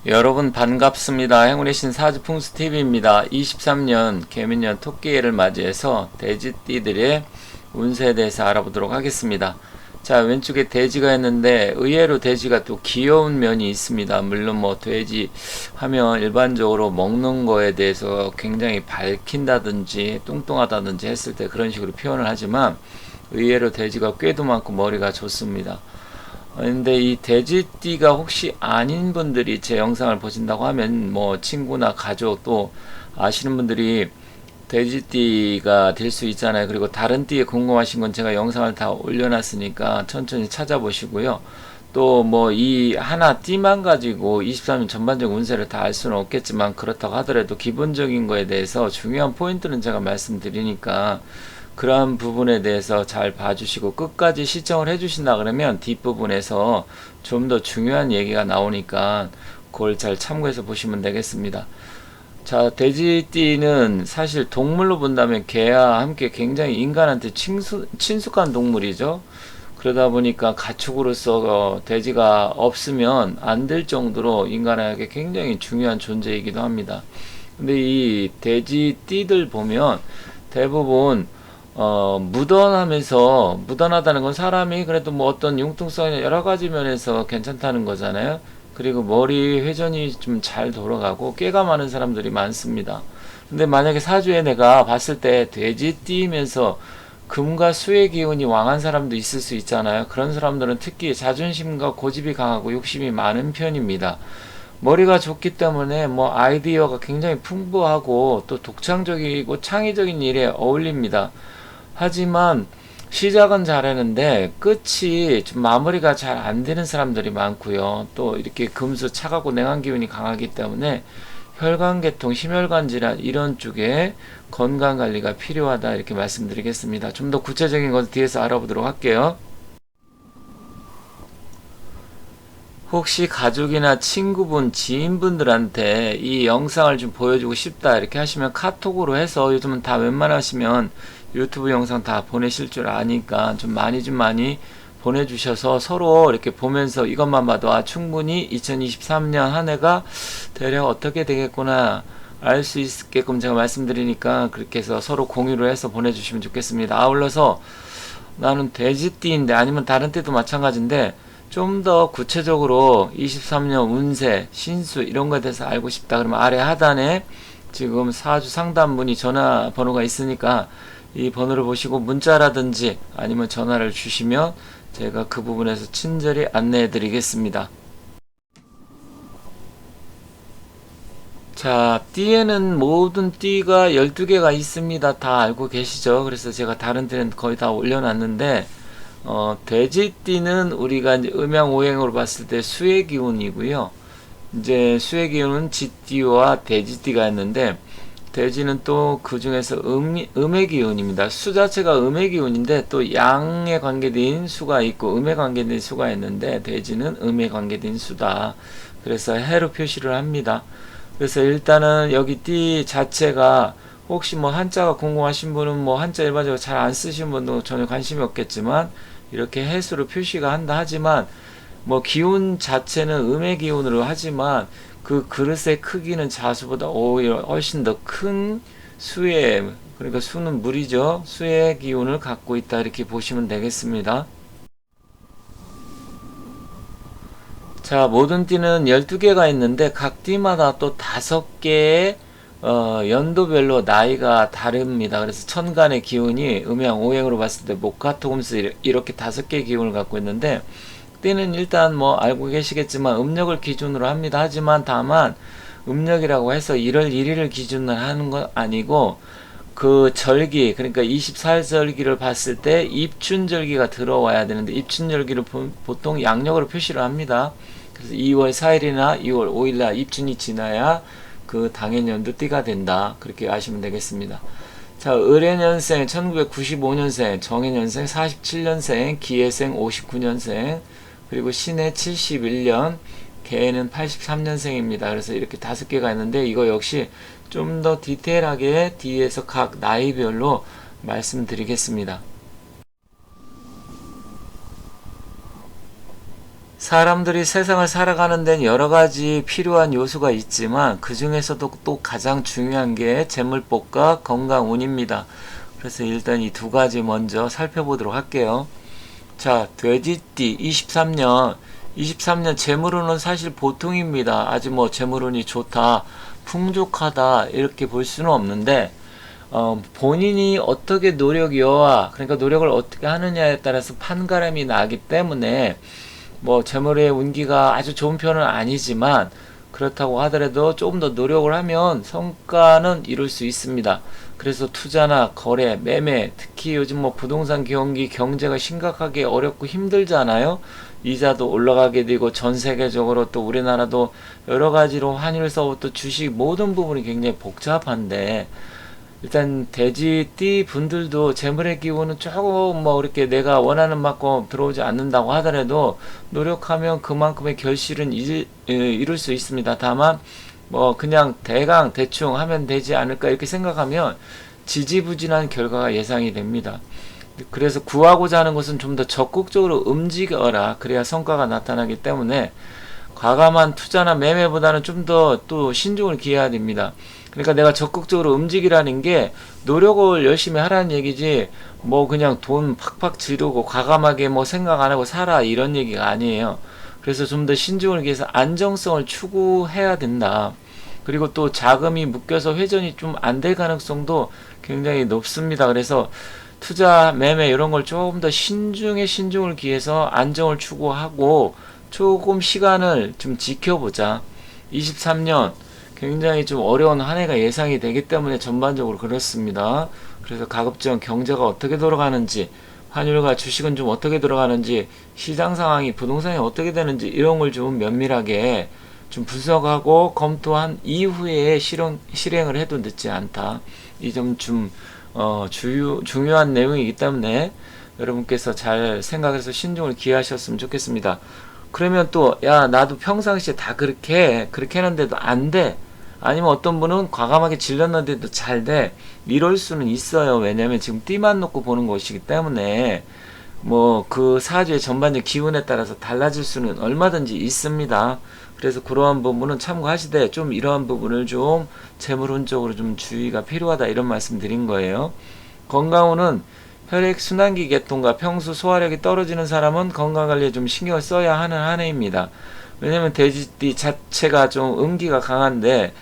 여러분 반갑습니다. 행운의 신 사주풍수TV입니다. 23년 개미년 토끼해를 맞이해서 돼지띠들의 운세에 대해서 알아보도록 하겠습니다. 자, 왼쪽에 돼지가 있는데 의외로 돼지가 또 귀여운 면이 있습니다. 물론 뭐 돼지 하면 일반적으로 먹는 거에 대해서 굉장히 밝힌다든지 뚱뚱하다든지 했을 때 그런 식으로 표현을 하지만 의외로 돼지가 꾀도 많고 머리가 좋습니다. 근데 이 돼지띠가 혹시 아닌 분들이 제 영상을 보신다고 하면 뭐 친구나 가족 또 아시는 분들이 돼지띠가 될 수 있잖아요. 그리고 다른 띠에 궁금하신 건 제가 영상을 다 올려놨으니까 천천히 찾아보시고요. 또 뭐 이 하나 띠만 가지고 23년 전반적 운세를 다 알 수는 없겠지만 그렇다고 하더라도 기본적인 거에 대해서 중요한 포인트는 제가 말씀드리니까 그러한 부분에 대해서 잘 봐주시고 끝까지 시청을 해주신다 그러면 뒷부분에서 좀 더 중요한 얘기가 나오니까 그걸 잘 참고해서 보시면 되겠습니다. 자, 돼지띠는 사실 동물로 본다면 개와 함께 굉장히 인간한테 친숙한 동물이죠. 그러다 보니까 가축으로서 돼지가 없으면 안 될 정도로 인간에게 굉장히 중요한 존재이기도 합니다. 근데 이 돼지띠들 보면 대부분 무던하다는 건 사람이 그래도 뭐 어떤 융통성이나 여러 가지 면에서 괜찮다는 거잖아요. 그리고 머리 회전이 좀 잘 돌아가고 꾀가 많은 사람들이 많습니다. 근데 만약에 사주에 내가 봤을 때 돼지띠면서 금과 수의 기운이 왕한 사람도 있을 수 있잖아요. 그런 사람들은 특히 자존심과 고집이 강하고 욕심이 많은 편입니다. 머리가 좋기 때문에 뭐 아이디어가 굉장히 풍부하고 또 독창적이고 창의적인 일에 어울립니다. 하지만 시작은 잘하는데 끝이 좀 마무리가 잘 안 되는 사람들이 많고요. 또 이렇게 금수 차가고 냉한 기운이 강하기 때문에 혈관계통, 심혈관 질환 이런 쪽에 건강 관리가 필요하다 이렇게 말씀드리겠습니다. 좀 더 구체적인 것 뒤에서 알아보도록 할게요. 혹시 가족이나 친구분, 지인분들한테 이 영상을 좀 보여주고 싶다 이렇게 하시면 카톡으로 해서 요즘은 다 웬만하시면 유튜브 영상 다 보내실 줄 아니까 좀 많이 보내주셔서 서로 이렇게 보면서 이것만 봐도 아 충분히 2023년 한 해가 대략 어떻게 되겠구나 알 수 있게끔 제가 말씀드리니까 그렇게 해서 서로 공유를 해서 보내주시면 좋겠습니다. 아울러서 나는 돼지띠인데 아니면 다른 띠도 마찬가지인데 좀 더 구체적으로 23년 운세, 신수 이런 거에 대해서 알고 싶다 그러면 아래 하단에 지금 사주 상담 문의 전화번호가 있으니까 이 번호를 보시고 문자라든지 아니면 전화를 주시면 제가 그 부분에서 친절히 안내해 드리겠습니다. 자, 띠에는 모든 띠가 12개가 있습니다. 다 알고 계시죠? 그래서 제가 다른 띠는 거의 다 올려놨는데 돼지띠는 우리가 이제 음양오행으로 봤을 때 수의 기운이고요. 이제 수의 기운은 쥐띠와 돼지띠가 있는데 돼지는 또 그 중에서 음의 기운입니다. 수 자체가 음의 기운인데 또 양에 관계된 수가 있고 음에 관계된 수가 있는데 돼지는 음에 관계된 수다. 그래서 해로 표시를 합니다. 그래서 일단은 여기 띠 자체가 혹시 뭐 한자가 궁금하신 분은 뭐 한자 일반적으로 잘 안 쓰신 분도 전혀 관심이 없겠지만 이렇게 해수로 표시가 한다 하지만 뭐 기운 자체는 음의 기운으로 하지만 그 그릇의 크기는 자수보다 오히려 훨씬 더 큰 수의 그러니까 수는 물이죠. 수의 기운을 갖고 있다 이렇게 보시면 되겠습니다. 자, 모든 띠는 12개가 있는데 각 띠마다 또 5개의 연도별로 나이가 다릅니다. 그래서 천간의 기운이 음양 오행으로 봤을 때 목화토금수 이렇게 5개의 기운을 갖고 있는데 띠는 일단 뭐 알고 계시겠지만 음력을 기준으로 합니다. 하지만 다만 음력이라고 해서 1월 1일을 기준으로 하는 건 아니고 그 절기 그러니까 24절기를 봤을 때 입춘절기가 들어와야 되는데 입춘절기를 보통 양력으로 표시를 합니다. 그래서 2월 4일이나 2월 5일날 입춘이 지나야 그 당해년도 띠가 된다. 그렇게 아시면 되겠습니다. 자, 을해년생 1995년생, 정해년생 47년생, 기해생 59년생, 그리고 신해 71년, 개해는 83년생입니다. 그래서 이렇게 5개가 있는데 이거 역시 좀 더 디테일하게 뒤에서 각 나이별로 말씀드리겠습니다. 사람들이 세상을 살아가는 데는 여러 가지 필요한 요소가 있지만 그 중에서도 또 가장 중요한 게 재물복과 건강, 운입니다. 그래서 일단 이 두 가지 먼저 살펴보도록 할게요. 자, 돼지띠 23년 재물운은 사실 보통입니다. 아주 뭐 재물운이 좋다, 풍족하다 이렇게 볼 수는 없는데 본인이 어떻게 그러니까 노력을 어떻게 하느냐에 따라서 판가름이 나기 때문에 뭐 재물의 운기가 아주 좋은 편은 아니지만 그렇다고 하더라도 조금 더 노력을 하면 성과는 이룰 수 있습니다. 그래서 투자나 거래, 매매, 특히 요즘 뭐 부동산 경제가 심각하게 어렵고 힘들잖아요. 이자도 올라가게 되고 전 세계적으로 또 우리나라도 여러 가지로 환율서부터 주식 모든 부분이 굉장히 복잡한데 일단 돼지띠 분들도 재물의 기운은 조금 뭐 이렇게 내가 원하는 만큼 들어오지 않는다고 하더라도 노력하면 그만큼의 결실은 이룰 수 있습니다. 다만 뭐 그냥 대충 하면 되지 않을까 이렇게 생각하면 지지부진한 결과가 예상이 됩니다. 그래서 구하고자 하는 것은 좀 더 적극적으로 움직여라. 그래야 성과가 나타나기 때문에 과감한 투자나 매매보다는 좀 더 또 신중을 기해야 됩니다. 그러니까 내가 적극적으로 움직이라는 게 노력을 열심히 하라는 얘기지 뭐 그냥 돈 팍팍 지르고 과감하게 뭐 생각 안 하고 살아 이런 얘기가 아니에요. 그래서 좀 더 신중을 기해서 안정성을 추구해야 된다. 그리고 또 자금이 묶여서 회전이 좀 안 될 가능성도 굉장히 높습니다. 그래서 투자, 매매 이런 걸 조금 더 신중을 기해서 안정을 추구하고 조금 시간을 좀 지켜보자. 23년 굉장히 좀 어려운 한 해가 예상이 되기 때문에 전반적으로 그렇습니다. 그래서 가급적 경제가 어떻게 돌아가는지, 환율과 주식은 좀 어떻게 돌아가는지, 시장 상황이 부동산이 어떻게 되는지 이런 걸 좀 면밀하게 좀 분석하고 검토한 이후에 실행을 해도 늦지 않다. 이 점 좀 중요한 내용이기 때문에 여러분께서 잘 생각해서 신중을 기하셨으면 좋겠습니다. 그러면 또 야 나도 평상시에 다 그렇게 했는데도 안 돼. 아니면 어떤 분은 과감하게 질렀는데도 잘 돼. 이럴 수는 있어요. 왜냐면 지금 띠만 놓고 보는 것이기 때문에 뭐 그 사주의 전반적 기운에 따라서 달라질 수는 얼마든지 있습니다. 그래서 그러한 부분은 참고하시되 좀 이러한 부분을 좀 재물운적으로 좀 주의가 필요하다 이런 말씀 드린 거예요. 건강운은 혈액순환기 계통과 평소 소화력이 떨어지는 사람은 건강관리에 좀 신경을 써야 하는 한 해입니다. 왜냐면 돼지띠 자체가 좀 음기가 강한데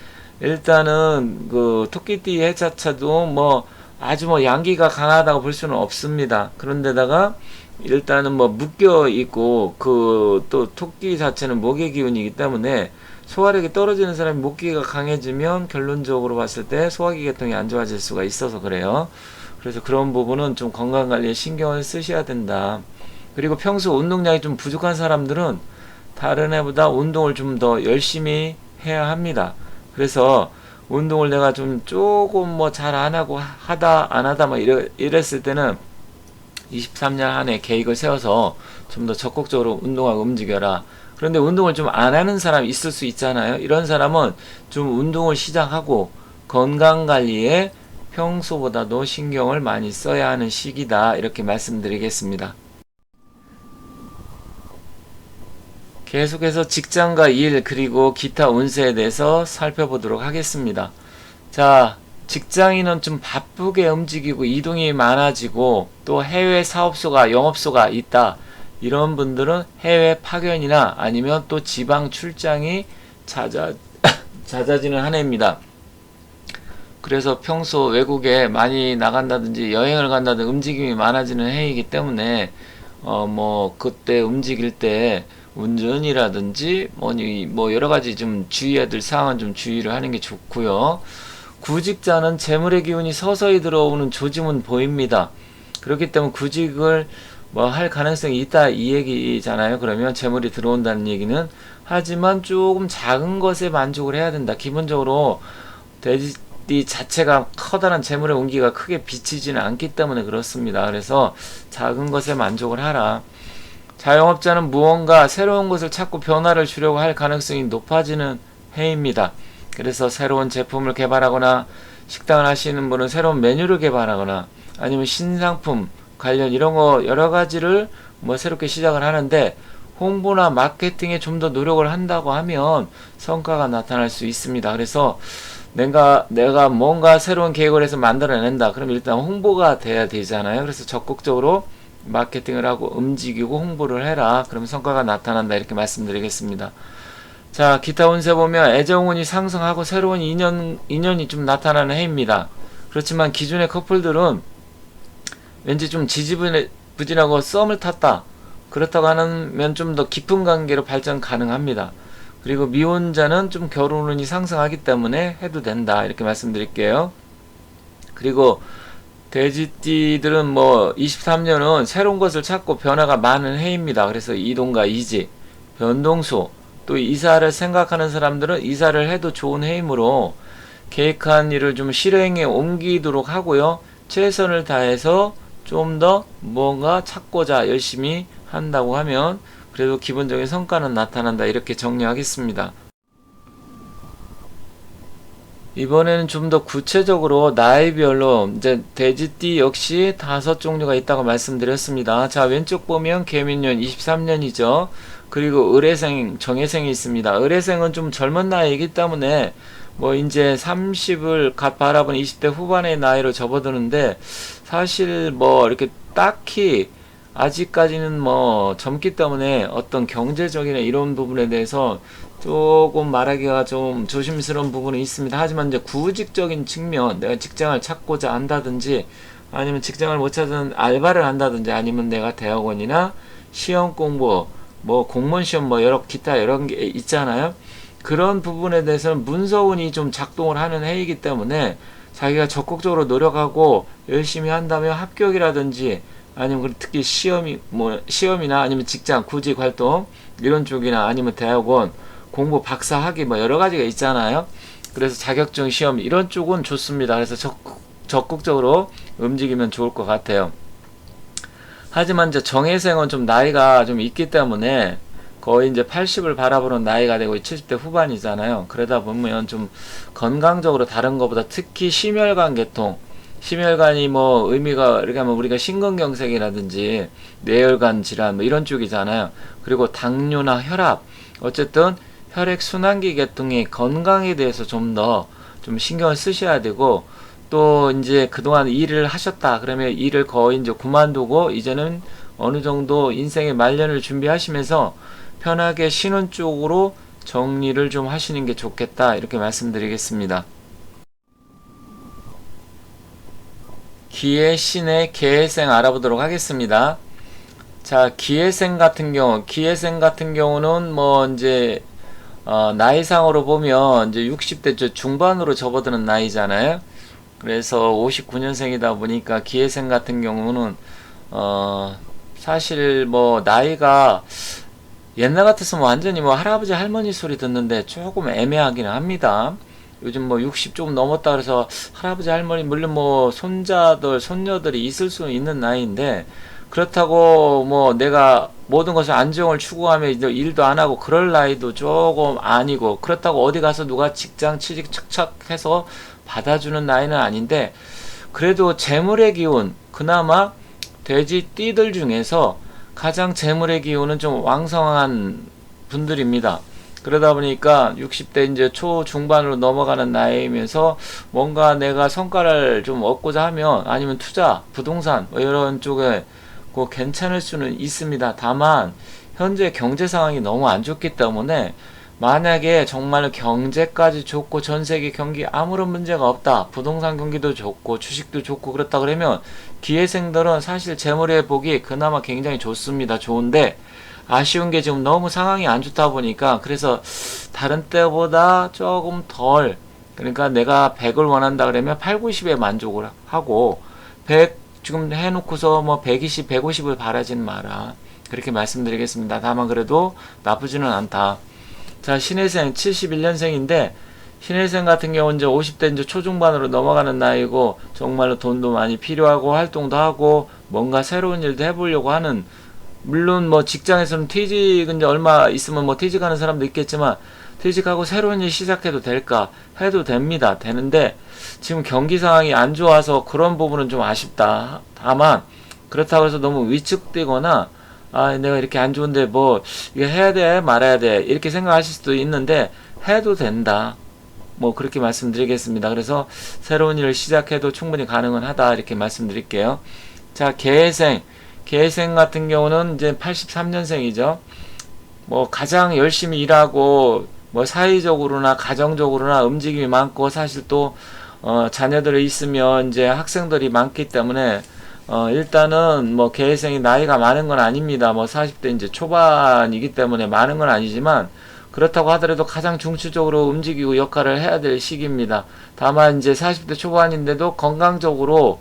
일단은 그 토끼띠 해자차도 뭐 아주 뭐 양기가 강하다고 볼 수는 없습니다. 그런데다가 일단은 뭐 묶여 있고 그 또 토끼 자체는 목의 기운이기 때문에 소화력이 떨어지는 사람이 목기가 강해지면 결론적으로 봤을 때 소화기 계통이 안 좋아질 수가 있어서 그래요. 그래서 그런 부분은 좀 건강관리에 신경을 쓰셔야 된다. 그리고 평소 운동량이 좀 부족한 사람들은 다른 해보다 운동을 좀 더 열심히 해야 합니다. 그래서 운동을 내가 좀 조금 뭐 잘 안 하고 안 하다 막 이랬을 때는 23년 한 해 계획을 세워서 좀 더 적극적으로 운동하고 움직여라. 그런데 운동을 좀 안 하는 사람이 있을 수 있잖아요. 이런 사람은 좀 운동을 시작하고 건강관리에 평소보다도 신경을 많이 써야 하는 시기다. 이렇게 말씀드리겠습니다. 계속해서 직장과 일 그리고 기타 운세에 대해서 살펴보도록 하겠습니다. 자, 직장인은 좀 바쁘게 움직이고 이동이 많아지고 또 해외 사업소가 영업소가 있다. 이런 분들은 해외 파견이나 아니면 또 지방 출장이 잦아지는 한 해입니다. 그래서 평소 외국에 많이 나간다든지 여행을 간다든지 움직임이 많아지는 해이기 때문에 뭐 그때 움직일 때 운전이라든지 뭐 여러 가지 좀 주의해야 될 사항은 좀 주의를 하는 게 좋고요. 구직자는 재물의 기운이 서서히 들어오는 조짐은 보입니다. 그렇기 때문에 구직을 뭐 할 가능성이 있다 이 얘기잖아요. 그러면 재물이 들어온다는 얘기는 하지만 조금 작은 것에 만족을 해야 된다. 기본적으로 돼지띠 자체가 커다란 재물의 운기가 크게 비치지는 않기 때문에 그렇습니다. 그래서 작은 것에 만족을 하라. 자영업자는 무언가 새로운 것을 찾고 변화를 주려고 할 가능성이 높아지는 해입니다. 그래서 새로운 제품을 개발하거나 식당을 하시는 분은 새로운 메뉴를 개발하거나 아니면 신상품 관련 이런 거 여러 가지를 뭐 새롭게 시작을 하는데 홍보나 마케팅에 좀 더 노력을 한다고 하면 성과가 나타날 수 있습니다. 그래서 내가 뭔가 새로운 계획을 해서 만들어낸다. 그럼 일단 홍보가 돼야 되잖아요. 그래서 적극적으로 마케팅을 하고 움직이고 홍보를 해라. 그럼 성과가 나타난다. 이렇게 말씀드리겠습니다. 자, 기타 운세 보면 애정운이 상승하고 새로운 인연이 좀 나타나는 해입니다. 그렇지만 기존의 커플들은 왠지 좀 지지부진하고 썸을 탔다. 그렇다고 하면 좀 더 깊은 관계로 발전 가능합니다. 그리고 미혼자는 좀 결혼운이 상승하기 때문에 해도 된다. 이렇게 말씀드릴게요. 그리고 돼지띠들은 뭐 23년은 새로운 것을 찾고 변화가 많은 해입니다. 그래서 이동과 이직, 변동수, 또 이사를 생각하는 사람들은 이사를 해도 좋은 해이므로 계획한 일을 좀 실행에 옮기도록 하고요. 최선을 다해서 좀 더 뭔가 찾고자 열심히 한다고 하면 그래도 기본적인 성과는 나타난다. 이렇게 정리하겠습니다. 이번에는 좀 더 구체적으로 나이별로 이제 돼지띠 역시 5종류가 있다고 말씀드렸습니다. 자, 왼쪽 보면 개민년 23년이죠. 그리고 을해생, 정해생이 있습니다. 을해생은 좀 젊은 나이이기 때문에 뭐 이제 30을 갓 바라보는 20대 후반의 나이로 접어드는데 사실 뭐 이렇게 딱히 아직까지는 뭐 젊기 때문에 어떤 경제적이나 이런 부분에 대해서 조금 말하기가 좀 조심스러운 부분이 있습니다. 하지만 이제 구직적인 측면, 내가 직장을 찾고자 한다든지 아니면 직장을 못 찾은 알바를 한다든지 아니면 내가 대학원이나 시험 공부, 뭐 공무원 시험 뭐 기타 여러 개 있잖아요. 그런 부분에 대해서는 문서운이 좀 작동을 하는 해이기 때문에 자기가 적극적으로 노력하고 열심히 한다면 합격이라든지 아니면 특히 시험이나 아니면 직장 구직 활동 이런 쪽이나 아니면 대학원 공부 박사 학위 뭐 여러 가지가 있잖아요. 그래서 자격증 시험 이런 쪽은 좋습니다. 그래서 적극적으로 움직이면 좋을 것 같아요. 하지만 이제 정해생은 좀 나이가 좀 있기 때문에 거의 이제 80을 바라보는 나이가 되고 70대 후반이잖아요. 그러다 보면 좀 건강적으로 다른 것보다 특히 심혈관 계통, 심혈관이 뭐 의미가 이렇게 하면 우리가 심근경색이라든지 뇌혈관 질환 뭐 이런 쪽이잖아요. 그리고 당뇨나 혈압, 어쨌든 혈액순환기 계통의 건강에 대해서 좀 더 좀 신경을 쓰셔야 되고, 또 이제 그동안 일을 하셨다 그러면 일을 거의 이제 그만두고 이제는 어느 정도 인생의 말년을 준비하시면서 편하게 쉬는 쪽으로 정리를 좀 하시는 게 좋겠다. 이렇게 말씀드리겠습니다. 기해신의 개해생 알아보도록 하겠습니다. 자, 기해생 같은 경우는 뭐 이제 나이상으로 보면 이제 60대 중반으로 접어드는 나이잖아요. 그래서 59년생이다 보니까 기해생 같은 경우는 사실 뭐 나이가 옛날 같았으면 완전히 뭐 할아버지 할머니 소리 듣는데 조금 애매하기는 합니다. 요즘 뭐 60 조금 넘었다 그래서 할아버지 할머니 물론 뭐 손자들 손녀들이 있을 수 있는 나이인데 그렇다고 뭐 내가 모든 것을 안정을 추구하며 이제 일도 안 하고 그럴 나이도 조금 아니고, 그렇다고 어디 가서 누가 직장 취직 착착 해서 받아주는 나이는 아닌데, 그래도 재물의 기운, 그나마 돼지띠들 중에서 가장 재물의 기운은 좀 왕성한 분들입니다. 그러다 보니까 60대 이제 초중반으로 넘어가는 나이면서 뭔가 내가 성과를 좀 얻고자 하면 아니면 투자, 부동산 뭐 이런 쪽에 괜찮을 수는 있습니다. 다만 현재 경제 상황이 너무 안 좋기 때문에 만약에 정말 경제까지 좋고 전세계 경기 아무런 문제가 없다, 부동산 경기도 좋고 주식도 좋고 그렇다 그러면 기회생들은 사실 재물의 복이 그나마 굉장히 좋습니다. 좋은데 아쉬운 게 지금 너무 상황이 안 좋다 보니까, 그래서 다른 때보다 조금 덜, 그러니까 내가 100을 원한다 그러면 8, 90에 만족을 하고 100 지금 해놓고서 뭐 120, 150을 바라진 마라. 그렇게 말씀드리겠습니다. 다만 그래도 나쁘지는 않다. 자, 신해생 71년생인데 신해생 같은 경우는 이제 50대 이제 초중반으로 넘어가는 나이고 정말로 돈도 많이 필요하고 활동도 하고 뭔가 새로운 일도 해보려고 하는, 물론 뭐 직장에서는 퇴직 이제 얼마 있으면 뭐 퇴직하는 사람도 있겠지만 퇴직하고 새로운 일 시작해도 될까? 해도 됩니다. 되는데 지금 경기 상황이 안 좋아서 그런 부분은 좀 아쉽다. 다만 그렇다고 해서 너무 위축되거나 아, 내가 이렇게 안 좋은데 뭐 이거 해야 돼 말아야 돼 이렇게 생각하실 수도 있는데 해도 된다. 뭐 그렇게 말씀드리겠습니다. 그래서 새로운 일을 시작해도 충분히 가능은 하다 이렇게 말씀드릴게요. 자, 계생 같은 경우는 이제 83년생이죠. 뭐 가장 열심히 일하고 뭐 사회적으로나 가정적으로나 움직임이 많고 사실 또 자녀들이 있으면 이제 학생들이 많기 때문에 일단은 뭐 계생이 나이가 많은 건 아닙니다. 뭐 40대 이제 초반이기 때문에 많은 건 아니지만 그렇다고 하더라도 가장 중추적으로 움직이고 역할을 해야 될 시기입니다. 다만 이제 40대 초반인데도 건강적으로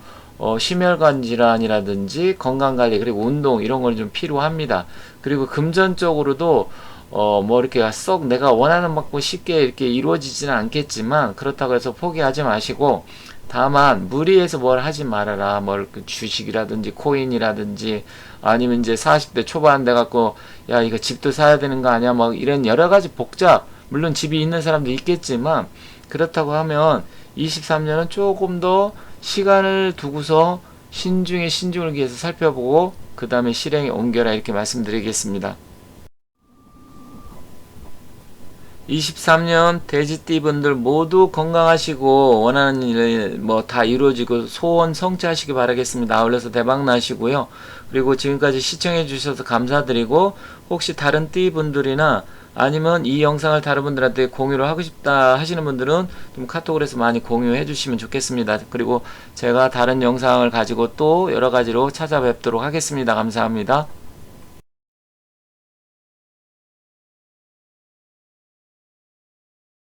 심혈관 질환이라든지 건강관리 그리고 운동 이런 걸 좀 필요합니다. 그리고 금전적으로도 뭐 이렇게 썩 내가 원하는 만큼 쉽게 이렇게 이루어지지는 않겠지만 그렇다고 해서 포기하지 마시고 다만 무리해서 뭘 하지 말아라. 뭘 주식이라든지 코인이라든지 아니면 이제 40대 초반 돼 갖고 야 이거 집도 사야 되는 거 아니야? 뭐 이런 여러 가지 복잡 물론 집이 있는 사람도 있겠지만 그렇다고 하면 23년은 조금 더 시간을 두고서 신중에 신중을 기해서 살펴보고 그 다음에 실행에 옮겨라 이렇게 말씀드리겠습니다. 23년 돼지띠 분들 모두 건강하시고 원하는 일 뭐 다 이루어지고 소원 성취하시기 바라겠습니다. 아울러서 대박 나시고요. 그리고 지금까지 시청해 주셔서 감사드리고 혹시 다른 띠 분들이나 아니면 이 영상을 다른 분들한테 공유를 하고 싶다 하시는 분들은 좀 카톡으로 해서 많이 공유해 주시면 좋겠습니다. 그리고 제가 다른 영상을 가지고 또 여러 가지로 찾아뵙도록 하겠습니다. 감사합니다.